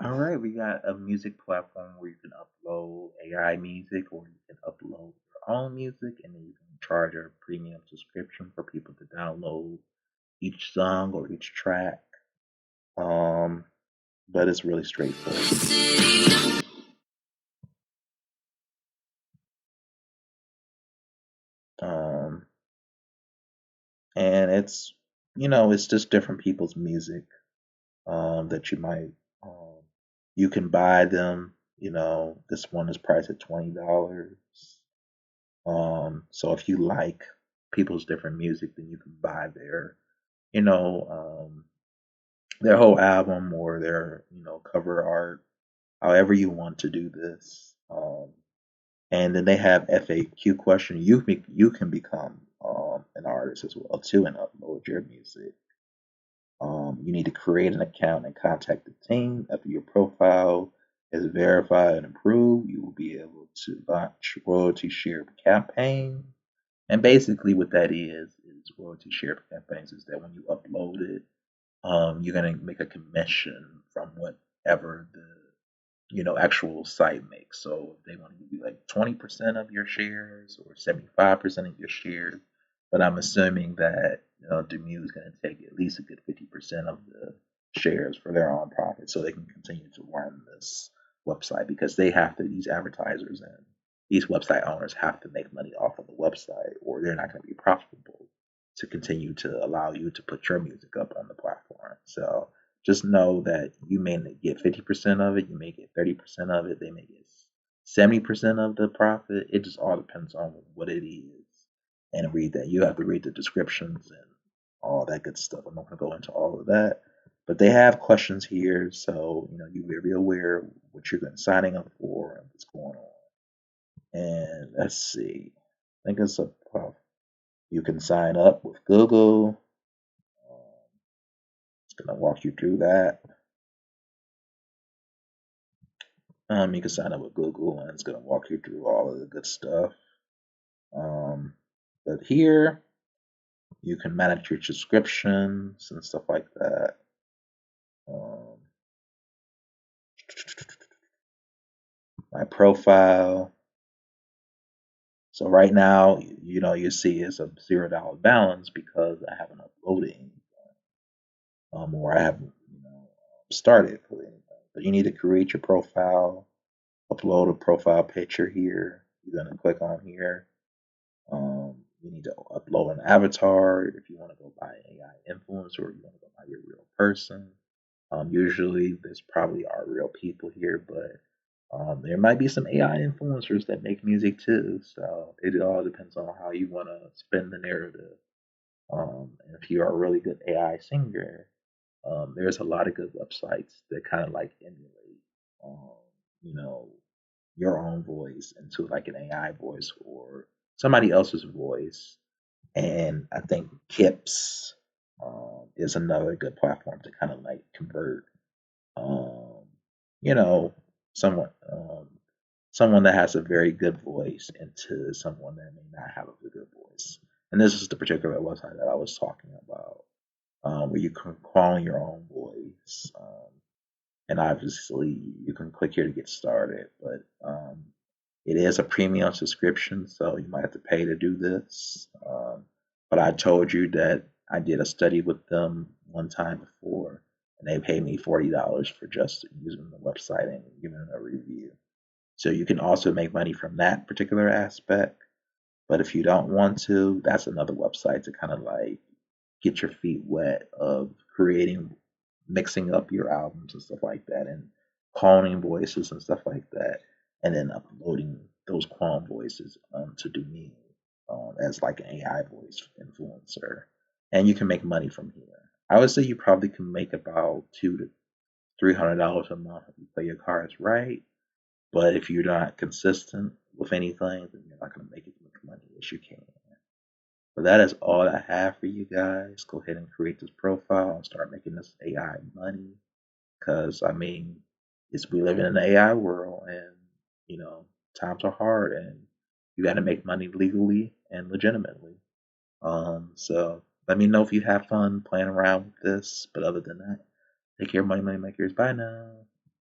All right, we got a music platform where you can upload AI music or you can upload your own music and then you can charge a premium subscription for people to download each song or each track. Um, but it's really straightforward. Um, and it's just different people's music that you might, um, you can buy them. This one is priced at $20. So if you like people's different music, then you can buy you know, um, their whole album or their, cover art, however you want to do this. And then they have FAQ question. You can become an artist as well too and upload your music. You need to create an account and contact the team. After your profile is verified and approved, you will be able to launch royalty share campaign. And basically, what that is royalty share campaigns is that when you upload it, you're gonna make a commission from whatever the actual site makes. So if they want to give you like 20% of your shares or 75% of your shares, but I'm assuming that Demuzo is going to take at least a good 50% of the shares for their own profit, so they can continue to run this website because they have to. These advertisers and these website owners have to make money off of the website, or they're not going to be profitable to continue to allow you to put your music up on the platform. So just know that you may get 50% of it, you may get 30% of it, they may get 70% of the profit. It just all depends on what it is. And read that. You have to read the descriptions and all that good stuff. I'm not going to go into all of that. But they have questions here, so you're very aware what you're going signing up for and what's going on. And let's see. I think it's a you can sign up with Google. It's going to walk you through that. You can sign up with Google, and it's going to walk you through all of the good stuff. Um, but here, you can manage your subscriptions and stuff like that. Um, my profile. So right now, you see it's a $0 balance because I haven't uploaded anything, or I haven't, started with anything. But you need to create your profile, upload a profile picture here. You're gonna click on here. You need to upload an avatar if you want to go by AI influencer or you want to go by your real person. Usually, there's probably are real people here, but there might be some AI influencers that make music too. So it all depends on how you want to spin the narrative. And if you are a really good AI singer, there's a lot of good websites that kind of like emulate, um, you know, your own voice into like an AI voice or somebody else's voice. And I think Kips is another good platform to kind of like convert, um, you know, someone someone that has a very good voice into someone that may not have a good voice. And this is the particular website that I was talking about, where you can clone your own voice. And obviously, you can click here to get started, but it is a premium subscription, so you might have to pay to do this. But I told you that I did a study with them one time before, and they paid me $40 for just using the website and giving a review. So you can also make money from that particular aspect. But if you don't want to, that's another website to kind of like get your feet wet of creating, mixing up your albums and stuff like that, and cloning voices and stuff like that, and then uploading those clone voices to Demuzo as like an AI voice influencer, and you can make money from here. I would say you probably can make about $200 to $300 a month if you play your cards right. But if you're not consistent with anything, then you're not going to make as much money as you can. But that is all I have for you guys. Go ahead and create this profile and start making this AI money. Because, I mean, we live in an AI world and, you know, times are hard and you got to make money legally and legitimately. So let me know if you have fun playing around with this. But other than that, take care, money, money makers. Bye now.